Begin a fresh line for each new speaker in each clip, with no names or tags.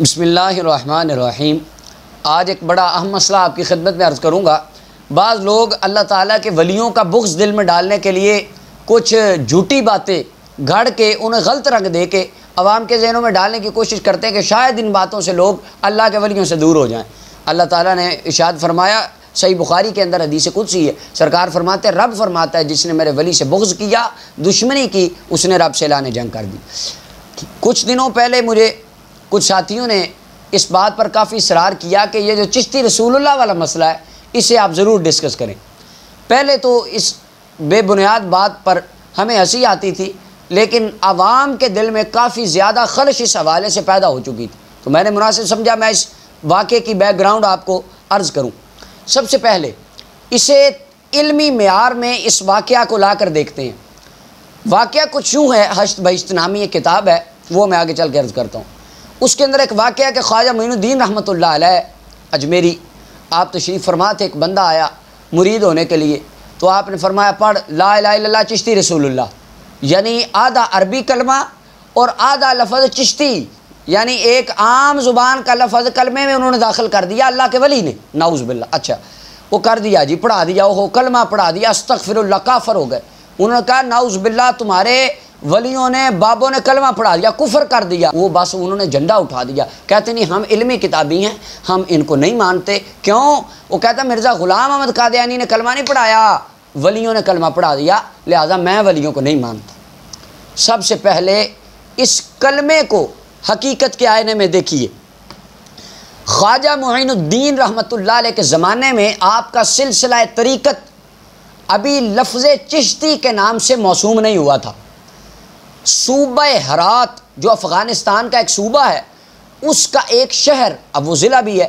بسم اللہ الرحمن الرحیم۔ آج ایک بڑا اہم مسئلہ آپ کی خدمت میں عرض کروں گا۔ بعض لوگ اللہ تعالیٰ کے ولیوں کا بغض دل میں ڈالنے کے لیے کچھ جھوٹی باتیں گھڑ کے انہیں غلط رنگ دے کے عوام کے ذہنوں میں ڈالنے کی کوشش کرتے ہیں کہ شاید ان باتوں سے لوگ اللہ کے ولیوں سے دور ہو جائیں۔ اللہ تعالیٰ نے ارشاد فرمایا، صحیح بخاری کے اندر حدیث قدسی ہے، سرکار فرماتے ہیں، رب فرماتا ہے جس نے میرے ولی سے بغض کیا، دشمنی کی، اس نے رب سے اعلان جنگ کر دی۔ کچھ دنوں پہلے مجھے کچھ ساتھیوں نے اس بات پر کافی اصرار کیا کہ یہ جو چشتی رسول اللہ والا مسئلہ ہے اسے آپ ضرور ڈسکس کریں۔ پہلے تو اس بے بنیاد بات پر ہمیں ہنسی آتی تھی، لیکن عوام کے دل میں کافی زیادہ خلش اس حوالے سے پیدا ہو چکی تھی، تو میں نے مناسب سمجھا میں اس واقعے کی بیک گراؤنڈ آپ کو عرض کروں۔ سب سے پہلے اسے علمی معیار میں اس واقعہ کو لا کر دیکھتے ہیں۔ واقعہ کچھ یوں ہے، حشت بہشت نامی ایک کتاب ہے، وہ میں آگے چل کے عرض کرتا ہوں۔ اس کے اندر ایک واقعہ ہے کہ خواجہ معین الدین رحمۃ اللہ علیہ اجمیری، آپ تشریف فرما تھے، ایک بندہ آیا مرید ہونے کے لیے، تو آپ نے فرمایا پڑھ لا الہ الا اللہ چشتی رسول اللہ، یعنی آدھا عربی کلمہ اور آدھا لفظ چشتی، یعنی ایک عام زبان کا لفظ کلمے میں انہوں نے داخل کر دیا اللہ کے ولی نے، نعوذ باللہ۔ اچھا وہ کر دیا جی، پڑھا دیا، وہ کلمہ پڑھا دیا، استغفر اللہ، کافر ہو گئے۔ انہوں نے کہا نعوذ باللہ تمہارے ولیوں نے، بابوں نے کلمہ پڑھا دیا، کفر کر دیا۔ وہ بس انہوں نے جھنڈا اٹھا دیا، کہتے نہیں ہم علمی کتابی ہیں، ہم ان کو نہیں مانتے۔ کیوں؟ وہ کہتا مرزا غلام احمد قادیانی نے کلمہ نہیں پڑھایا، ولیوں نے کلمہ پڑھا دیا، لہذا میں ولیوں کو نہیں مانتا۔ سب سے پہلے اس کلمے کو حقیقت کے آئینے میں دیکھیے۔ خواجہ معین الدین رحمۃ اللہ علیہ کے زمانے میں آپ کا سلسلہ طریقت ابھی لفظ چشتی کے نام سے موسوم نہیں ہوا تھا۔ صوبہ ہرات جو افغانستان کا ایک صوبہ ہے، اس کا ایک شہر، اب وہ ضلع بھی ہے،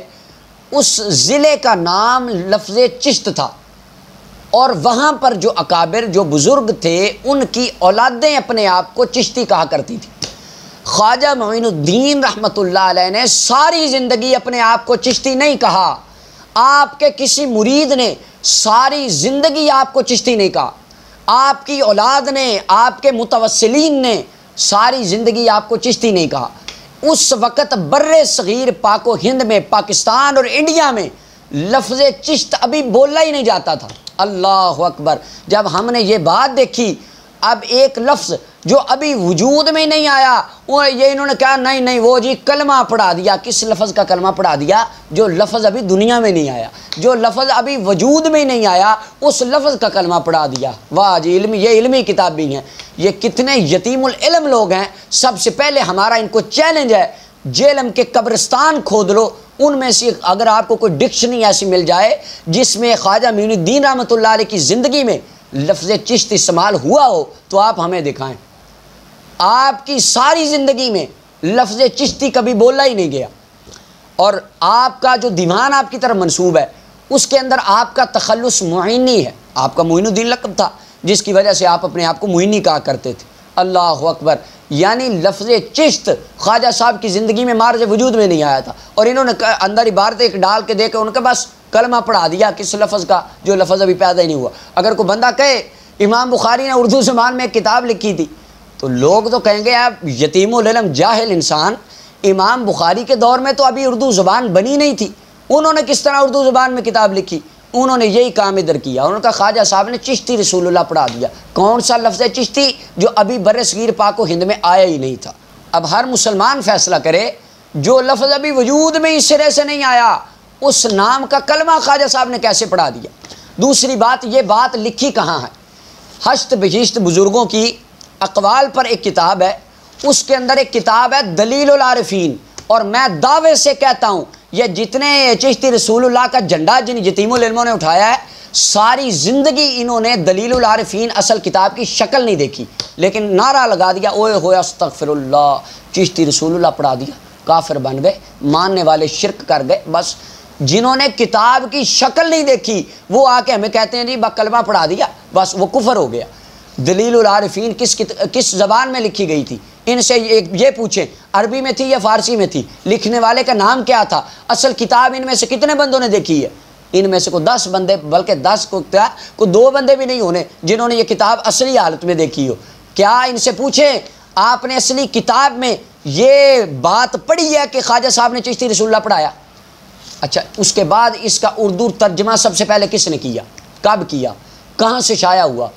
اس ضلع کا نام لفظ چشت تھا، اور وہاں پر جو اکابر جو بزرگ تھے ان کی اولادیں اپنے آپ کو چشتی کہا کرتی تھی۔ خواجہ معین الدین رحمۃ اللہ علیہ نے ساری زندگی اپنے آپ کو چشتی نہیں کہا، آپ کے کسی مرید نے ساری زندگی آپ کو چشتی نہیں کہا، آپ کی اولاد نے، آپ کے متوسلین نے ساری زندگی آپ کو چشتی نہیں کہا۔ اس وقت بر صغیر پاک و ہند میں، پاکستان اور انڈیا میں لفظ چشت ابھی بولا ہی نہیں جاتا تھا۔ اللہ اکبر! جب ہم نے یہ بات دیکھی، اب ایک لفظ جو ابھی وجود میں نہیں آیا، یہ انہوں نے کہا نہیں وہ جی کلمہ پڑھا دیا۔ کس لفظ کا کلمہ پڑھا دیا؟ جو لفظ ابھی دنیا میں نہیں آیا، جو لفظ ابھی وجود میں نہیں آیا، اس لفظ کا کلمہ پڑھا دیا۔ واہ جی، یہ علمی کتاب بھی ہیں، یہ کتنے یتیم العلم لوگ ہیں۔ سب سے پہلے ہمارا ان کو چیلنج ہے، جیلم کے قبرستان کھود لو، ان میں سے اگر آپ کو کوئی ڈکشنری ایسی مل جائے جس میں خواجہ معین الدین رحمۃ اللہ علیہ کی زندگی میں لفظ چشت استعمال ہوا ہو تو آپ ہمیں دکھائیں۔ آپ کی ساری زندگی میں لفظ چشتی کبھی بولا ہی نہیں گیا، اور آپ کا جو دیوان آپ کی طرف منسوب ہے اس کے اندر آپ کا تخلص معینی ہے، آپ کا معین الدین لقب تھا جس کی وجہ سے آپ اپنے آپ کو معینی کہا کرتے تھے۔ اللہ اکبر! یعنی لفظ چشت خواجہ صاحب کی زندگی میں مارج وجود میں نہیں آیا تھا، اور انہوں نے اندر عبارت ایک ڈال کے دے کے ان کے بس کلمہ پڑھا دیا، کس لفظ کا؟ جو لفظ ابھی پیدا ہی نہیں ہوا۔ اگر کوئی بندہ کہے امام بخاری نے اردو زبان میں ایک کتاب لکھی تھی، تو لوگ تو کہیں گے آپ یتیم العلم جاہل انسان، امام بخاری کے دور میں تو ابھی اردو زبان بنی نہیں تھی، انہوں نے کس طرح اردو زبان میں کتاب لکھی؟ انہوں نے یہی کام ادھر کیا، انہوں نے کہا خواجہ صاحب نے چشتی رسول اللہ پڑھا دیا۔ کون سا لفظ ہے چشتی؟ جو ابھی بر صغیر پاک و ہند میں آیا ہی نہیں تھا۔ اب ہر مسلمان فیصلہ کرے، جو لفظ ابھی وجود میں اس سرے سے نہیں آیا، اس نام کا کلمہ خواجہ صاحب نے کیسے پڑھا دیا؟ دوسری بات، یہ بات لکھی کہاں ہے؟ حشت بہشت بزرگوں کی اقوال پر ایک کتاب ہے، اس کے اندر ایک کتاب ہے دلیل العارفین، اور میں دعوے سے کہتا ہوں یہ جتنے چشتی رسول اللہ کا جھنڈا جن یتیم العلموں نے اٹھایا ہے، ساری زندگی انہوں نے دلیل العارفین اصل کتاب کی شکل نہیں دیکھی، لیکن نعرہ لگا دیا اوئے ہوئے استغفر اللہ، چشتی رسول اللہ پڑھا دیا، کافر بن گئے، ماننے والے شرک کر گئے۔ بس جنہوں نے کتاب کی شکل نہیں دیکھی وہ آ کے ہمیں کہتے ہیں جی کلمہ پڑھا دیا، بس وہ کفر ہو گیا۔ دلیل العارفین کس زبان میں لکھی گئی تھی؟ ان سے یہ پوچھیں، عربی میں تھی یا فارسی میں تھی؟ لکھنے والے کا نام کیا تھا؟ اصل کتاب ان میں سے کتنے بندوں نے دیکھی ہے؟ ان میں سے کوئی 10 بندے، بلکہ 10 کو 2 بندے بھی نہیں ہونے جنہوں نے یہ کتاب اصلی حالت میں دیکھی ہو۔ کیا ان سے پوچھیں آپ نے اصلی کتاب میں یہ بات پڑھی ہے کہ خواجہ صاحب نے چشتی رسول اللہ پڑھایا؟ اچھا، اس کے بعد اس کا اردو ترجمہ سب سے پہلے کس نے کیا، کب کیا، کہاں سے شائع ہوا؟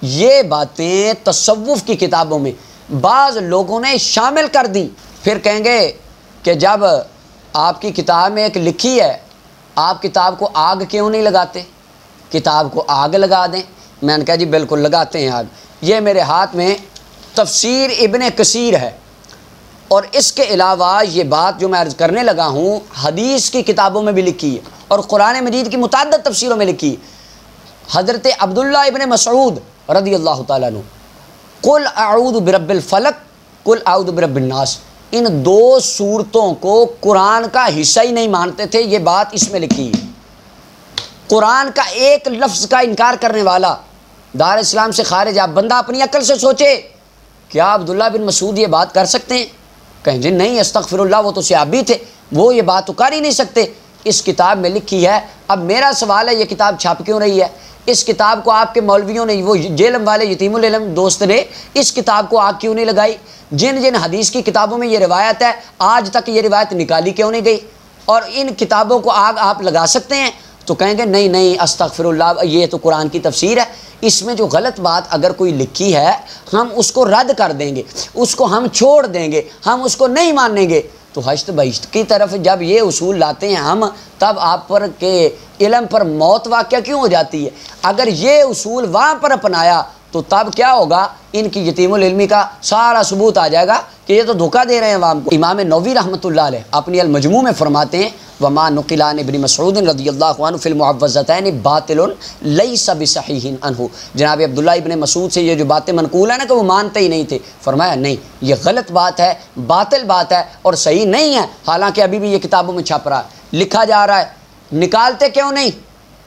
یہ باتیں تصوف کی کتابوں میں بعض لوگوں نے شامل کر دیں۔ پھر کہیں گے کہ جب آپ کی کتاب میں ایک لکھی ہے، آپ کتاب کو آگ کیوں نہیں لگاتے؟ کتاب کو آگ لگا دیں۔ میں نے کہا جی بالکل لگاتے ہیں آگ۔ یہ میرے ہاتھ میں تفسیر ابن کثیر ہے، اور اس کے علاوہ یہ بات جو میں عرض کرنے لگا ہوں حدیث کی کتابوں میں بھی لکھی ہے اور قرآن مجید کی متعدد تفسیروں میں لکھی ہے۔ حضرت عبداللہ ابن مسعود رضی اللہ تعالیٰ عنہ، قل اعوذ برب الفلق قل اعوذ برب الناس، ان دو صورتوں کو قرآن کا حصہ ہی نہیں مانتے تھے۔ یہ بات اس میں لکھی ہے۔ قرآن کا ایک لفظ کا انکار کرنے والا دار اسلام سے خارج۔ آپ بندہ اپنی عقل سے سوچے، کیا عبداللہ بن مسعود یہ بات کر سکتے ہیں؟ کہیں جی نہیں، استغفر اللہ، وہ تو صحابی تھے، وہ یہ بات تو کر ہی نہیں سکتے۔ اس کتاب میں لکھی ہے۔ اب میرا سوال ہے، یہ کتاب چھپ کیوں رہی ہے؟ اس کتاب کو آپ کے مولویوں نے، وہ جیلم والے یتیم العلم دوست نے اس کتاب کو آگ کیوں نہیں لگائی؟ جن جن حدیث کی کتابوں میں یہ روایت ہے، آج تک یہ روایت نکالی کیوں نہیں گئی؟ اور ان کتابوں کو آگ آپ لگا سکتے ہیں؟ تو کہیں گے نہیں نہیں استغفر اللہ، یہ تو قرآن کی تفسیر ہے، اس میں جو غلط بات اگر کوئی لکھی ہے ہم اس کو رد کر دیں گے، اس کو ہم چھوڑ دیں گے، ہم اس کو نہیں مانیں گے۔ تو حشت بہشت کی طرف جب یہ اصول لاتے ہیں ہم، تب آپ پر کے علم پر موت واقعہ کیوں ہو جاتی ہے؟ اگر یہ اصول وہاں پر اپنایا تو تب کیا ہوگا؟ ان کی یتیم العلمی کا سارا ثبوت آ جائے گا کہ یہ تو دھوکہ دے رہے ہیں عوام کو۔ امام نووی رحمۃ اللہ علیہ اپنی المجموع میں فرماتے ہیں وما نقل عن ابن مسعود رضی اللہ عنہ فی المعوذتین باطل لیس بصحیح عنہ، جناب عبداللہ ابن مسعود سے یہ جو باتیں منقول ہیں نا کہ وہ مانتے ہی نہیں تھے، فرمایا نہیں یہ غلط بات ہے، باطل بات ہے اور صحیح نہیں ہے، حالانکہ ابھی بھی یہ کتابوں میں چھپ رہا ہے، لکھا جا رہا ہے۔ نکالتے کیوں نہیں؟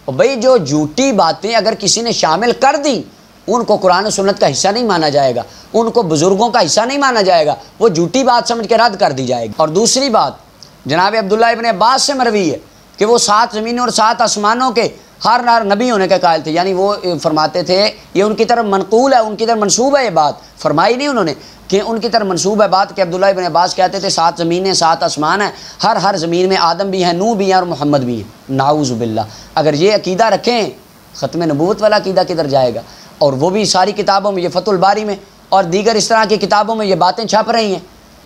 اور بھئی جو جھوٹی باتیں اگر کسی نے شامل کر دی ان کو قرآن و سنت کا حصہ نہیں مانا جائے گا، ان کو بزرگوں کا حصہ نہیں مانا جائے گا، وہ جھوٹی بات سمجھ کے رد کر دی جائے گی۔ اور دوسری بات جناب عبداللہ ابن عباس سے مروی ہے کہ وہ 7 زمینوں اور 7 آسمانوں کے ہر نبی ہونے کے قائل تھے، یعنی وہ فرماتے تھے، یہ ان کی طرف منقول ہے، ان کی طرف منسوب ہے، یہ بات فرمائی نہیں انہوں نے کہ ان کی طرف منسوب ہے بات، کہ عبداللہ ابن عباس کہتے تھے 7 زمینیں 7 آسمان ہیں، ہر زمین میں آدم بھی ہیں، نوح بھی ہیں اور محمد بھی ہیں۔ نعوذ باللہ، اگر یہ عقیدہ رکھیں ختم نبوت والا عقیدہ کدھر جائے گا؟ اور وہ بھی ساری کتابوں میں، یہ فتح الباری میں اور دیگر اس طرح کی کتابوں میں یہ باتیں چھپ رہی ہیں۔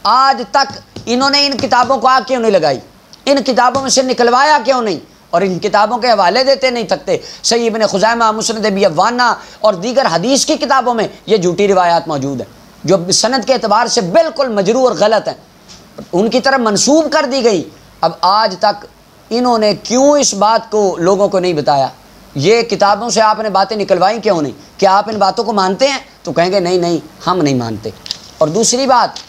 آج تک انہوں نے ان کتابوں کو آگ کیوں نہیں لگائی؟ ان کتابوں میں سے نکلوایا کیوں نہیں؟ اور ان کتابوں کے حوالے دیتے نہیں تھکتے۔ صحیح ابن خزیمہ، مسند ابی عوانہ اور دیگر حدیث کی کتابوں میں یہ جھوٹی روایات موجود ہیں جو سند کے اعتبار سے بالکل مجروح اور غلط ہیں، ان کی طرف منسوب کر دی گئی۔ اب آج تک انہوں نے کیوں اس بات کو لوگوں کو نہیں بتایا؟ یہ کتابوں سے آپ نے باتیں نکلوائی کیوں نہیں؟ کیا آپ ان باتوں کو مانتے ہیں؟ تو کہیں گے نہیں نہیں ہم نہیں مانتے۔ اور دوسری بات،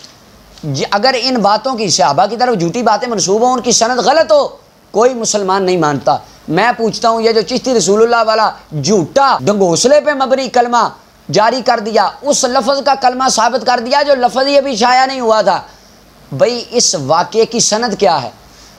اگر ان باتوں کی صحابہ کی طرف جھوٹی باتیں منسوب ہوں، ان کی سند غلط ہو، کوئی مسلمان نہیں مانتا۔ میں پوچھتا ہوں، یہ جو چشتی رسول اللہ والا جھوٹا ڈنگوسلے پہ مبنی کلمہ جاری کر دیا، اس لفظ کا کلمہ ثابت کر دیا جو لفظ یہ بھی شائع نہیں ہوا تھا، بھئی اس واقعے کی سند کیا ہے؟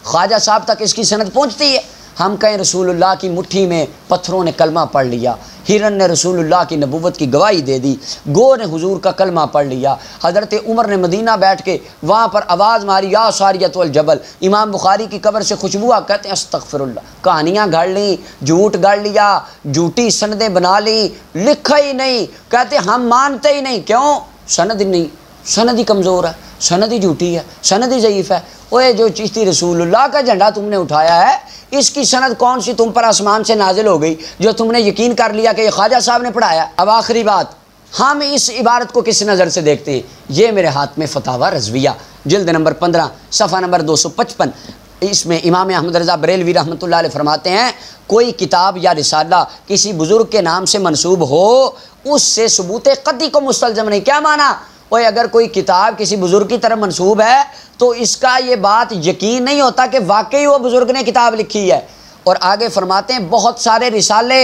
خواجہ صاحب تک اس کی سند پہنچتی ہے؟ ہم کہیں رسول اللہ کی مٹھی میں پتھروں نے کلمہ پڑھ لیا، ہرن نے رسول اللہ کی نبوت کی گواہی دے دی، گو نے حضور کا کلمہ پڑھ لیا، حضرت عمر نے مدینہ بیٹھ کے وہاں پر آواز ماری یا ساریۃ والجبل، امام بخاری کی قبر سے خوشبو آ، کہتے ہیں استغفر اللہ، کہانیاں گھڑ لیں، جھوٹ گڑھ لیا، جھوٹی سندیں بنا لیں، لکھا ہی نہیں، کہتے ہم مانتے ہی نہیں۔ کیوں؟ سند نہیں، سند ہی کمزور ہے، سند ہی جھوٹی ہے، سند ہی ضعیف ہے۔ اوے جو چشتی رسول اللہ کا جھنڈا تم نے اٹھایا ہے، اس کی سند کون سی تم پر آسمان سے نازل ہو گئی جو تم نے یقین کر لیا کہ یہ خواجہ صاحب نے پڑھایا؟ اب آخری بات، ہم اس عبارت کو کس نظر سے دیکھتے ہیں؟ یہ میرے ہاتھ میں فتاوی رضویہ جلد نمبر 15 صفحہ نمبر 255، اس میں امام احمد رضا بریلوی رحمۃ اللہ علیہ فرماتے ہیں، کوئی کتاب یا رسالہ کسی بزرگ کے نام سے منسوب ہو، اس سے ثبوت قطعی کو مستلزم نہیں۔ کیا مانا؟ وہ اگر کوئی کتاب کسی بزرگ کی طرف منسوب ہے تو اس کا یہ بات یقین نہیں ہوتا کہ واقعی وہ بزرگ نے کتاب لکھی ہے۔ اور آگے فرماتے ہیں بہت سارے رسالے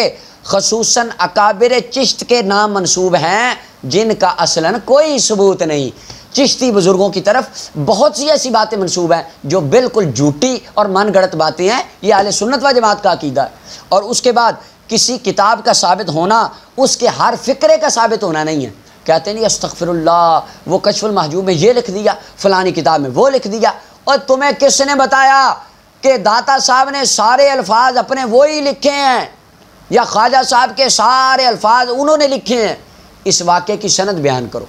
خصوصاً اکابر چشت کے نام منسوب ہیں جن کا اصلاً کوئی ثبوت نہیں۔ چشتی بزرگوں کی طرف بہت سی ایسی باتیں منسوب ہیں جو بالکل جھوٹی اور من گڑت باتیں ہیں، یہ اہل سنت و جماعت کا عقیدہ ہے۔ اور اس کے بعد کسی کتاب کا ثابت ہونا اس کے ہر فکرے کا ثابت ہونا نہیں ہے۔ کہتے ہیں نہیں استغفر اللہ، وہ کشف المحجوب میں یہ لکھ دیا، فلانی کتاب میں وہ لکھ دیا۔ اور تمہیں کس نے بتایا کہ داتا صاحب نے سارے الفاظ اپنے وہی لکھے ہیں یا خواجہ صاحب کے سارے الفاظ انہوں نے لکھے ہیں؟ اس واقعے کی سند بیان کرو۔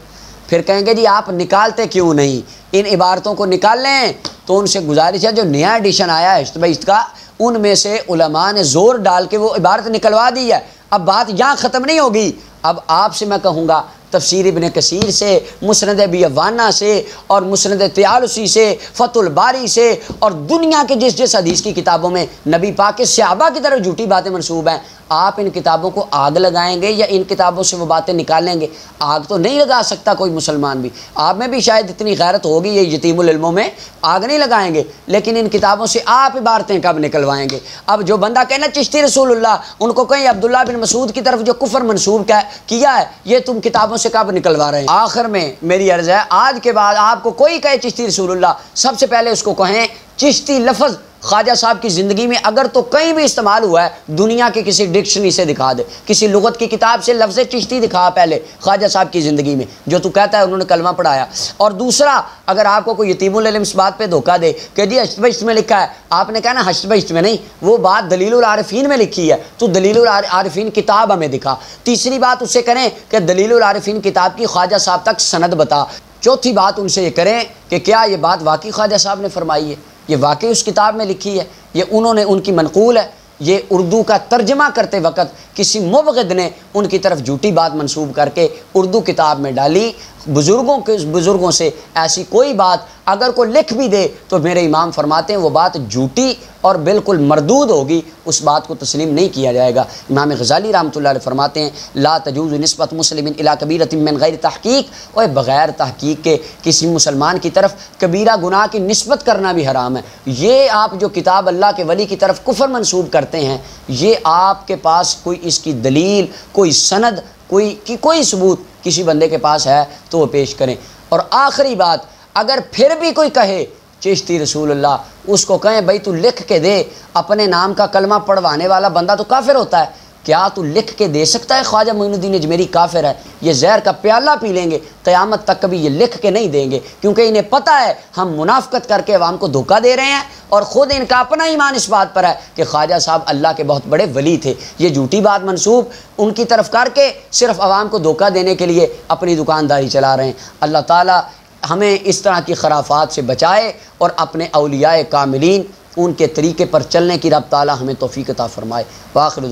پھر کہیں گے جی آپ نکالتے کیوں نہیں؟ ان عبارتوں کو نکال لیں تو ان سے گزارش ہے جو نیا ایڈیشن آیا ہے حشت بہشت کا، ان میں سے علماء نے زور ڈال کے وہ عبارت نکلوا دی ہے۔ اب بات یہاں ختم نہیں ہوگی، اب آپ سے میں کہوں گا تفسیر ابن کثیر سے، مسند ابی عوانہ سے، اور مسند طیالسی سے، فتح الباری سے، اور دنیا کے جس حدیث کی کتابوں میں نبی پاک کے صحابہ کی طرف جھوٹی باتیں منسوب ہیں، آپ ان کتابوں کو آگ لگائیں گے یا ان کتابوں سے وہ باتیں نکالیں گے؟ آگ تو نہیں لگا سکتا کوئی مسلمان بھی، آپ میں بھی شاید اتنی غیرت ہوگی، یہ یتیم العلموں میں آگ نہیں لگائیں گے، لیکن ان کتابوں سے آپ عبارتیں کب نکلوائیں گے؟ اب جو بندہ کہنا چشتی رسول اللہ، ان کو کہیں عبداللہ بن مسعود کی طرف جو کفر منسوب کیا ہے یہ تم کتابوں سے کب نکلوا رہے ہیں؟ آخر میں میری عرض ہے آج کے بعد آپ کو کوئی کہے چشتی رسول اللہ، سب سے پہلے اس کو کہیں چشتی لفظ خواجہ صاحب کی زندگی میں اگر تو کہیں بھی استعمال ہوا ہے دنیا کے کسی ڈکشنری سے دکھا دے، کسی لغت کی کتاب سے لفظ چشتی دکھا پہلے خواجہ صاحب کی زندگی میں جو تو کہتا ہے انہوں نے کلمہ پڑھایا۔ اور دوسرا، اگر آپ کو کوئی یتیم العلم اس بات پہ دھوکہ دے کہ جی حشت بہشت میں لکھا ہے، آپ نے کہنا حشت بہشت میں نہیں، وہ بات دلیل العارفین میں لکھی ہے، تو دلیل العارفین کتاب ہمیں دکھا۔ تیسری بات اس سے کریں کہ دلیل العارفین کتاب کی خواجہ صاحب تک سند بتا۔ چوتھی بات ان سے یہ کریں کہ کیا یہ بات واقعی خواجہ صاحب نے فرمائی ہے، یہ واقعی اس کتاب میں لکھی ہے، یہ انہوں نے ان کی منقول ہے، یہ اردو کا ترجمہ کرتے وقت کسی مبغض نے ان کی طرف جھوٹی بات منسوب کر کے اردو کتاب میں ڈالی۔ بزرگوں سے ایسی کوئی بات اگر کوئی لکھ بھی دے تو میرے امام فرماتے ہیں وہ بات جھوٹی اور بالکل مردود ہوگی، اس بات کو تسلیم نہیں کیا جائے گا۔ امام غزالی رحمۃ اللہ علیہ فرماتے ہیں لا تجوز نسبت مسلم الی کبیرۃ من غیر تحقیق، اور بغیر تحقیق کے کسی مسلمان کی طرف کبیرہ گناہ کی نسبت کرنا بھی حرام ہے۔ یہ آپ جو کتاب اللہ کے ولی کی طرف کفر منسوب کرتے ہیں، یہ آپ کے پاس کوئی اس کی دلیل، کوئی سند، کوئی ثبوت کسی بندے کے پاس ہے تو وہ پیش کریں۔ اور آخری بات، اگر پھر بھی کوئی کہے چشتی رسول اللہ، اس کو کہیں بھائی تو لکھ کے دے، اپنے نام کا کلمہ پڑھوانے والا بندہ تو کافر ہوتا ہے، کیا تو لکھ کے دے سکتا ہے خواجہ معین الدین اجمیری کافر ہے؟ یہ زہر کا پیالہ پی لیں گے، قیامت تک کبھی یہ لکھ کے نہیں دیں گے، کیونکہ انہیں پتہ ہے ہم منافقت کر کے عوام کو دھوکہ دے رہے ہیں، اور خود ان کا اپنا ایمان اس بات پر ہے کہ خواجہ صاحب اللہ کے بہت بڑے ولی تھے۔ یہ جھوٹی بات منسوب ان کی طرف کر کے صرف عوام کو دھوکہ دینے کے لیے اپنی دکانداری چلا رہے ہیں۔ اللہ تعالیٰ ہمیں اس طرح کی خرافات سے بچائے اور اپنے اولیاء کاملین ان کے طریقے پر چلنے کی رب تعالیٰ ہمیں توفیق عطا فرمائے۔ وآخر